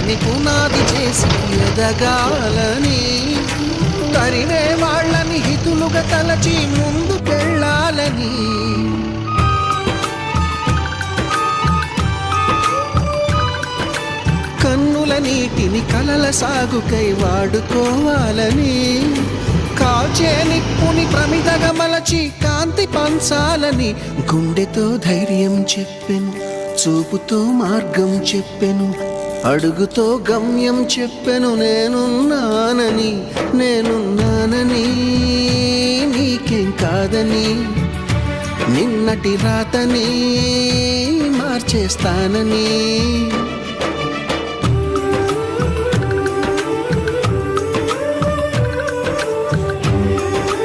కలని పునాది చేసి ఎదగాలని, తరిమే వాళ్ళని హితులుగా తలచి ముందుకెళ్ళాలని. కన్నుల నీటిని కలల సాగుకై వాడుకోవాలని, కాల్చే నిప్పుని ప్రమిదగా మలచి కాంతి పంచాలని. గుండెతో ధైర్యం చెప్పెను, చూపుతో మార్గం చెప్పెను, అడుగుతో గమ్యం చెప్పెను. నేనున్నానని, నేనున్నానని, నీకేం కాదని, నిన్నటి రాతని మార్చేస్తానని.